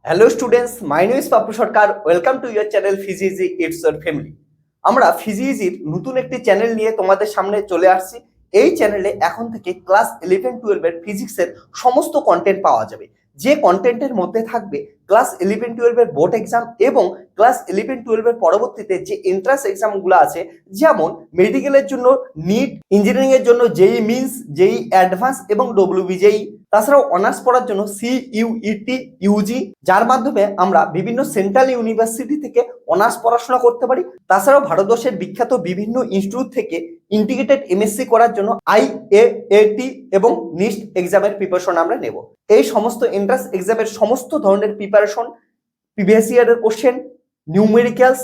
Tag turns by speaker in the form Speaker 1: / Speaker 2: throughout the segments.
Speaker 1: Hello students, my name is Pappu Sarkar. Welcome to your channel ফিজিইজি it's your family. আমরা ফিজিইজির নতুন একটি চ্যানেল নিয়ে তোমাদের সামনে চলে আসছি। এই চ্যানেলে এখন থেকে ক্লাস 11-12 ফিজিক্সের সমস্ত কন্টেন্ট পাওয়া যাবে। যে কন্টেন্টের মধ্যে থাকবে ক্লাস 11-12 বোর্ড এক্সাম এবং ক্লাস 11-12 পরবর্তীতে যে এন্ট্রান্স এক্সামগুলো আছে, যেমন মেডিকেলের জন্য নিট, ইঞ্জিনিয়ারিং এর জন্য জেই মিনস, জেই অ্যাডভান্স এবং ডব্লিউবিজেই, তাছাড়াও অনার্স পড়ার জন্য সিইউইটি ইউজি, যার মাধ্যমে আমরা বিভিন্ন সেন্ট্রাল ইউনিভার্সিটি থেকে অনার্স পড়াশোনা করতে পারি। তাছাড়াও ভারতবর্ষের বিখ্যাত বিভিন্ন ইনস্টিটিউট থেকে ইন্টিগ্রেটেড এমএসসি করার জন্য আইএএটি এবং নিস্ট এক্সামের প্রিপারেশন আমরা নেব। এই সমস্ত এন্ট্রান্স এক্সামের সমস্ত ধরনের প্রিপারেশন, প্রিভিয়াস ইয়ারের কোশ্চেন, নিউমেরিক্যালস,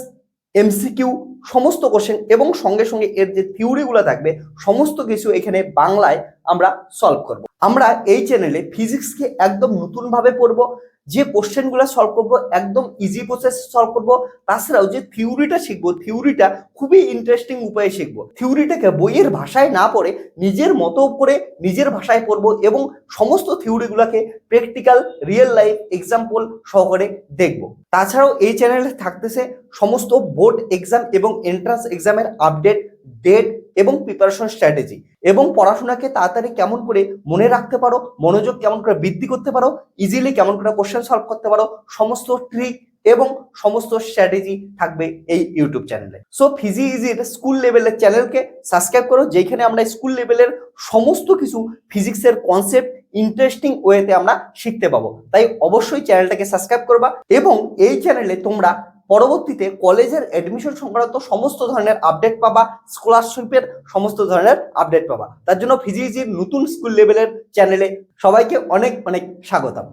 Speaker 1: এমসিকিউ, সমস্ত কোশ্চেন এবং সঙ্গে সঙ্গে এর যে থিওরিগুলো থাকবে সমস্ত কিছু এখানে বাংলায় আমরা সলভ করব। আমরা এই চ্যানেলে ফিজিক্সকে একদম নতুন ভাবে পড়বো, যে কোশ্চেনগুলো সলভ করবো একদম ইজি প্রসেস সলভ করবো। তাছাড়াও যে থিওরিটা শিখবো, থিওরিটা খুবই ইন্টারেস্টিং উপায়ে শিখবো। থিওরিটাকে বইয়ের ভাষায় না পড়ে নিজের মতো করে নিজের ভাষায় পড়বো এবং সমস্ত থিওরিগুলোকে প্র্যাকটিক্যাল রিয়েল লাইফ এক্সাম্পল সহকারে দেখবো। তাছাড়াও এই চ্যানেলে থাকতেছে সমস্ত বোর্ড এক্সাম এবং এন্ট্রান্স এক্সামের আপডেট, ডেট এবং প্রিপারেশন স্ট্র্যাটেজি, এবং পড়াশোনাকে তাড়াতাড়ি কেমন করে মনে রাখতে পারো, মনোযোগ কেমন করে বৃদ্ধি করতে পারো, ইজিলি কেমন করে কোশ্চেন সলভ করতে পারো, সমস্ত ট্রিক এবং সমস্ত স্ট্র্যাটেজি থাকবে এই ইউটিউব চ্যানেলে। সো ফিজিইজির স্কুল লেভেলের চ্যানেলকে সাবস্ক্রাইব করো, যেখানে আমরা স্কুল লেভেলের সমস্ত কিছু ফিজিক্সের কনসেপ্ট ইন্টারেস্টিং ওয়েতে আমরা শিখতে পাবো। তাই অবশ্যই চ্যানেলটাকে সাবস্ক্রাইব করবা এবং এই চ্যানেলে তোমরা পরবর্তীতে কলেজের অ্যাডমিশন সংক্রান্ত সমস্ত ধরনের আপডেট পাবা, স্কলারশিপের সমস্ত ধরনের আপডেট পাবা। তার জন্য ফিজিইজির নতুন স্কুল লেভেলের চ্যানেলে সবাইকে অনেক অনেক স্বাগতম।